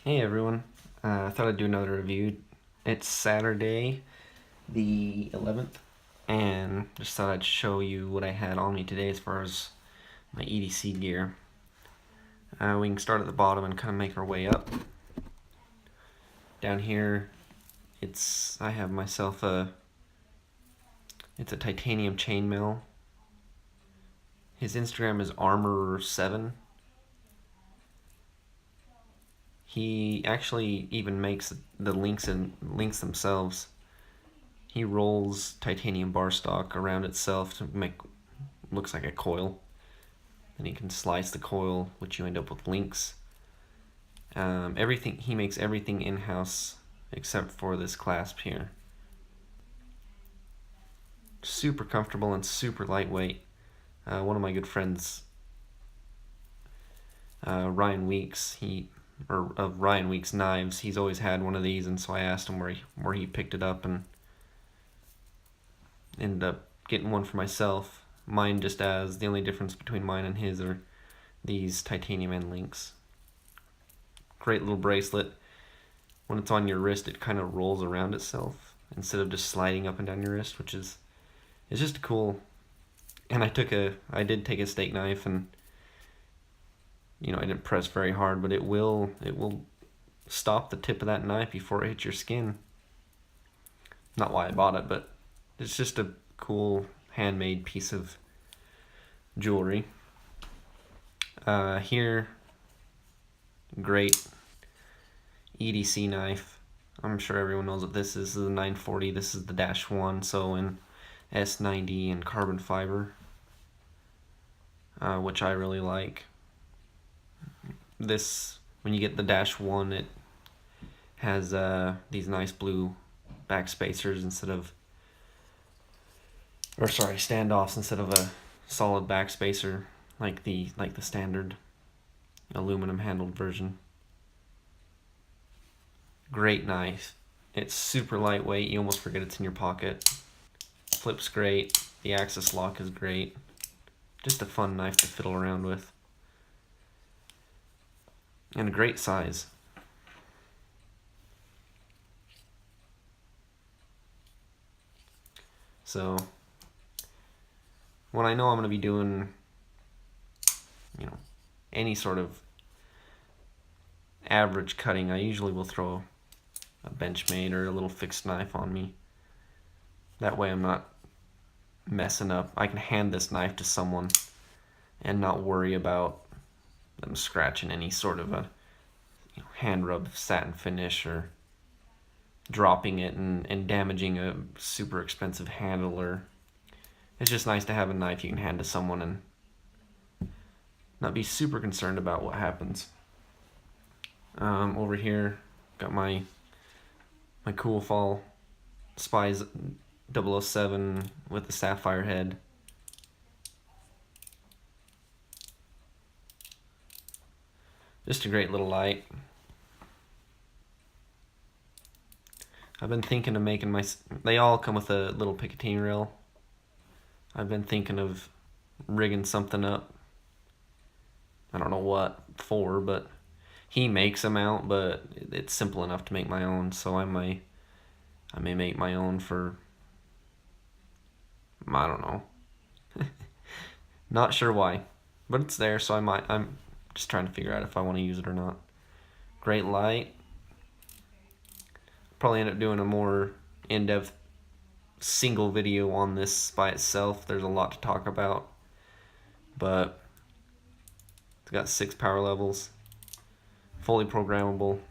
Hey everyone, I thought I'd do another review. It's Saturday the 11th, and just thought I'd show you what I had on me today as far as my EDC gear. We can start at the bottom and kind of make our way up. Down here, I have myself it's a titanium chainmail. His Instagram is Armor7. He actually even makes the links themselves. He rolls titanium bar stock around itself to make looks like a coil. Then he can slice the coil, which you end up with links. Everything he makes everything in house except for this clasp here. Super comfortable and super lightweight. One of my good friends, Ryan Weeks, of Ryan Weeks Knives, he's always had one of these, and so I asked him where he picked it up, and ended up getting one for myself. Mine just as the only difference between mine and his are these titanium end links. Great little bracelet. When it's on your wrist, it kind of rolls around itself instead of just sliding up and down your wrist, which is it's just cool. And I did take a steak knife, and I didn't press very hard, but it will stop the tip of that knife before it hits your skin. Not why I bought it, but it's just a cool handmade piece of jewelry. Here, great EDC knife. I'm sure everyone knows what this is. This is the 940. This is the -1, so in S90 and carbon fiber, which I really like. This, when you get the -1, it has these nice blue back spacers standoffs instead of a solid back spacer like the standard aluminum handled version. Great knife. It's super lightweight. You almost forget it's in your pocket. Flips great. The axis lock is great. Just a fun knife to fiddle around with. And a great size. So when I know I'm going to be doing, any sort of average cutting, I usually will throw a Benchmade or a little fixed knife on me. That way I'm not messing up. I can hand this knife to someone and not worry about them scratching any sort of a hand rub satin finish or dropping it and damaging a super expensive handle. Or it's just nice to have a knife you can hand to someone and not be super concerned about what happens. Over here, got my cool fall Spies 007 with the sapphire head. Just a great little light. I've been thinking of making they all come with a little Picatinny rail. I've been thinking of rigging something up. I don't know what for, but he makes them out, but it's simple enough to make my own, so I may make my own for, I don't know. Not sure why, but it's there, so I'm just trying to figure out if I want to use it or not. Great light. Probably end up doing a more in-depth single video on this by itself. There's a lot to talk about, but it's got 6 power levels, fully programmable.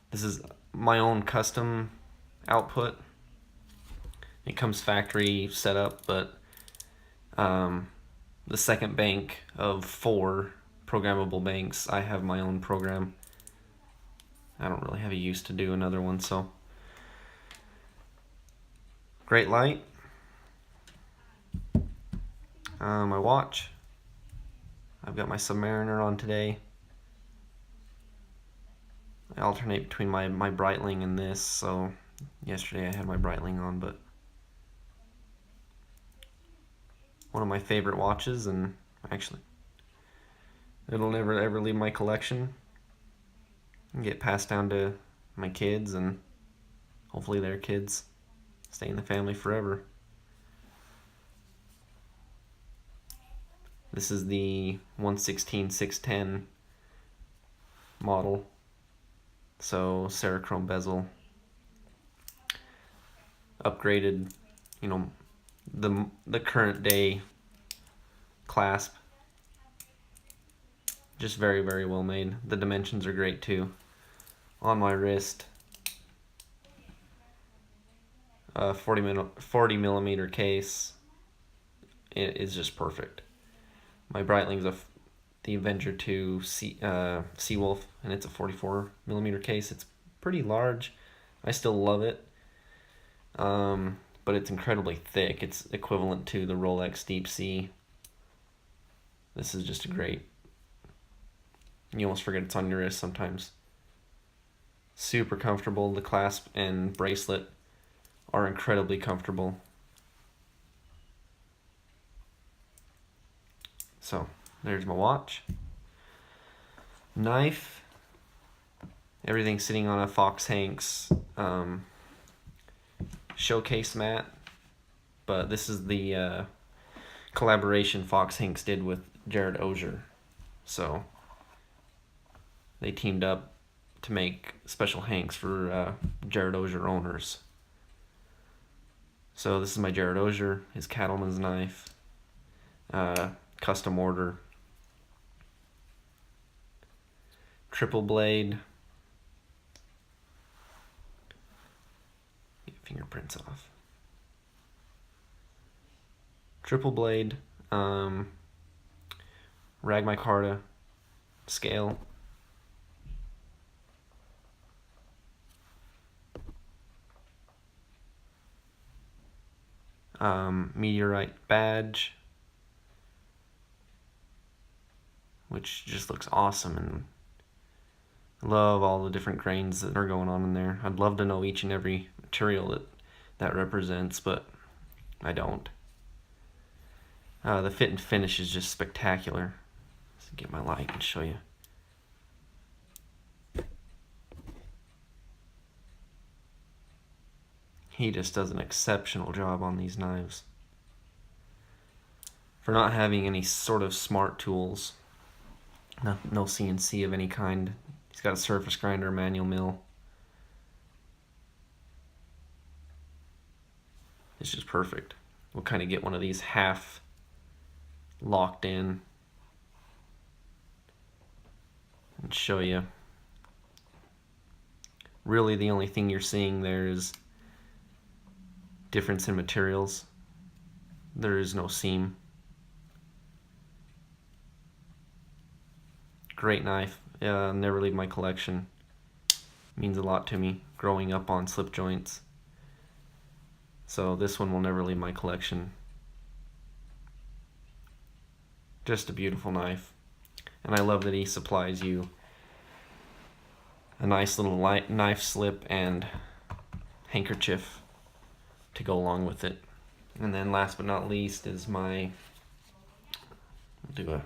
This is my own custom output. It comes factory set up, but the second bank of 4 programmable banks, I have my own program. I don't really have a use to do another one, so great light. My watch. I've got my Submariner on today. I alternate between my Breitling and this, so yesterday I had my Breitling on, but one of my favorite watches, and actually it'll never ever leave my collection. and get passed down to my kids and hopefully their kids. Stay in the family forever. This is the 116/610 model. So Cerachrome bezel. Upgraded, you know, the current day clasp. Just very, very well made. The dimensions are great too. On my wrist, 40 millimeter case. It is just perfect. My Breitling's the Avenger 2 Seawolf, and it's a 44 millimeter case. It's pretty large. I still love it, but it's incredibly thick. It's equivalent to the Rolex Deep Sea. This is just a great. You almost forget it's on your wrist sometimes. Super comfortable. The clasp and bracelet are incredibly comfortable. So there's my watch. Knife. Everything's sitting on a Fox Hanks showcase mat, but this is the collaboration Fox Hanks did with Jared Oeser. So they teamed up to make special Hanks for Jared Oeser owners. So this is my Jared Oeser, his cattleman's knife, custom order, triple blade. Get fingerprints off. Triple blade, Ragmicarta scale. Meteorite badge, which just looks awesome, and I love all the different grains that are going on in there. I'd love to know each and every material that represents, but I don't. The fit and finish is just spectacular. Let's get my light and show you. He just does an exceptional job on these knives. For not having any sort of smart tools, no CNC of any kind. He's got a surface grinder, manual mill. It's just perfect. We'll kind of get one of these half locked in and show you. Really the only thing you're seeing there is difference in materials. There is no seam. Great knife. Never leave my collection. Means a lot to me growing up on slip joints. So this one will never leave my collection. Just a beautiful knife. And I love that he supplies you a nice little knife slip and handkerchief to go along with it. And then last but not least is my, we'll do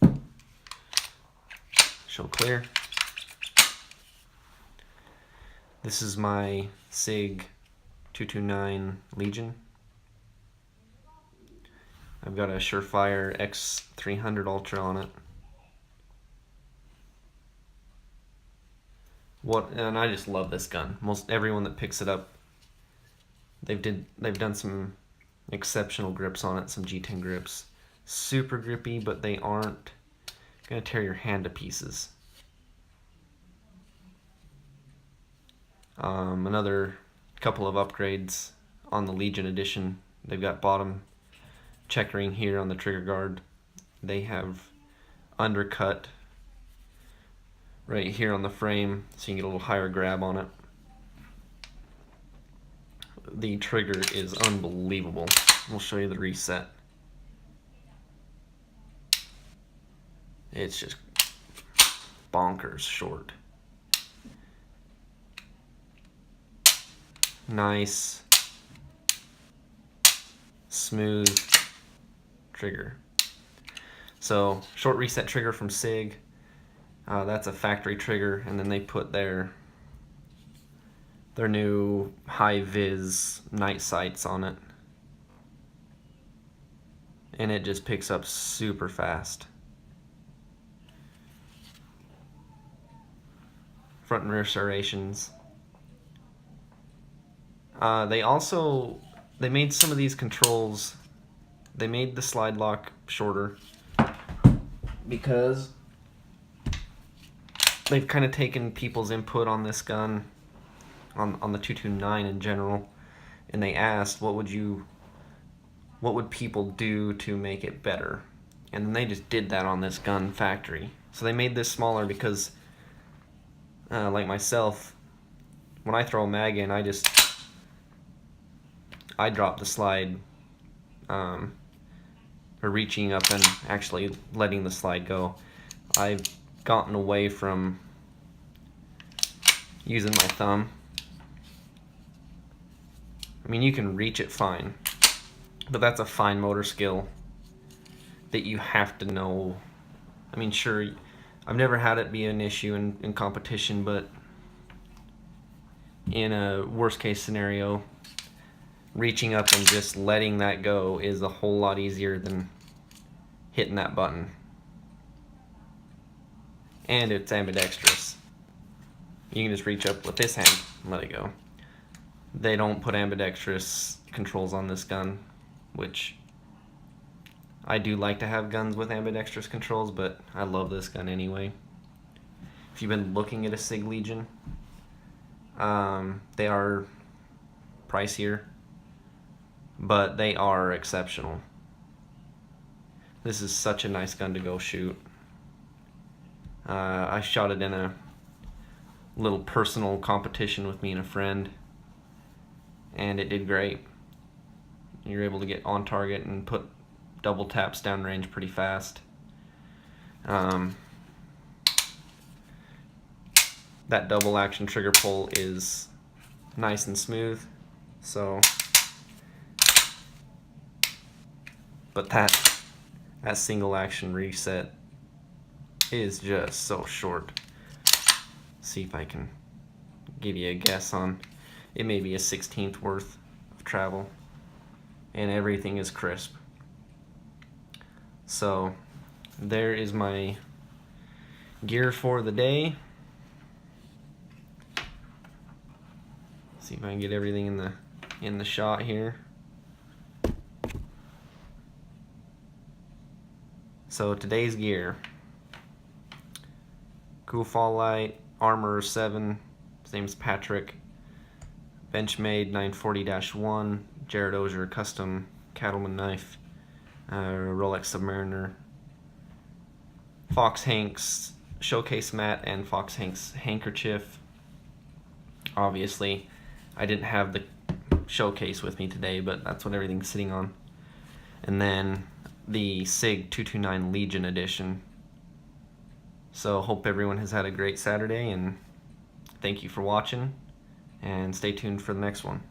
a show clear. This is my Sig 229 Legion. I've got a Surefire X300 Ultra on it. And I just love this gun. Most everyone that picks it up, they've done some exceptional grips on it, some G10 grips. Super grippy, but they aren't gonna tear your hand to pieces. Another couple of upgrades on the Legion edition. They've got bottom checkering here on the trigger guard. They have undercut right here on the frame, so you can get a little higher grab on it. The trigger is unbelievable. We'll show you the reset. It's just bonkers short. Nice, smooth trigger. So, short reset trigger from Sig. That's a factory trigger, and then they put their new high-vis night sights on it, and it just picks up super fast. Front and rear serrations. They made some of these controls, they made the slide lock shorter because they've kind of taken people's input on this gun, on the 229 in general, and they asked what would people do to make it better, and then they just did that on this gun factory. So they made this smaller because like myself, when I throw a mag in, I drop the slide, or reaching up and actually letting the slide go. I've gotten away from using my thumb. I mean, you can reach it fine, but that's a fine motor skill that you have to know. I mean, sure, I've never had it be an issue in competition, but in a worst case scenario, reaching up and just letting that go is a whole lot easier than hitting that button. And it's ambidextrous. You can just reach up with this hand and let it go. They don't put ambidextrous controls on this gun, which I do like to have guns with ambidextrous controls, but I love this gun anyway. If you've been looking at a Sig Legion, they are pricier, but they are exceptional. This is such a nice gun to go shoot. I shot it in a little personal competition with me and a friend, and it did great. You're able to get on target and put double taps downrange pretty fast. That double action trigger pull is nice and smooth, so but that single action reset is just so short. See if I can give you a guess on it. May be a 1/16th worth of travel, and everything is crisp. So there is my gear for the day. See if I can get everything in the shot here. So today's gear: cool fall light, Armor 7, his name's Patrick, Benchmade 940-1, Jared Oeser custom cattleman knife, Rolex Submariner, Fox Hank's showcase mat, and Fox Hank's handkerchief. Obviously, I didn't have the showcase with me today, but that's what everything's sitting on. And then the Sig 229 Legion edition. So hope everyone has had a great Saturday, and thank you for watching, and stay tuned for the next one.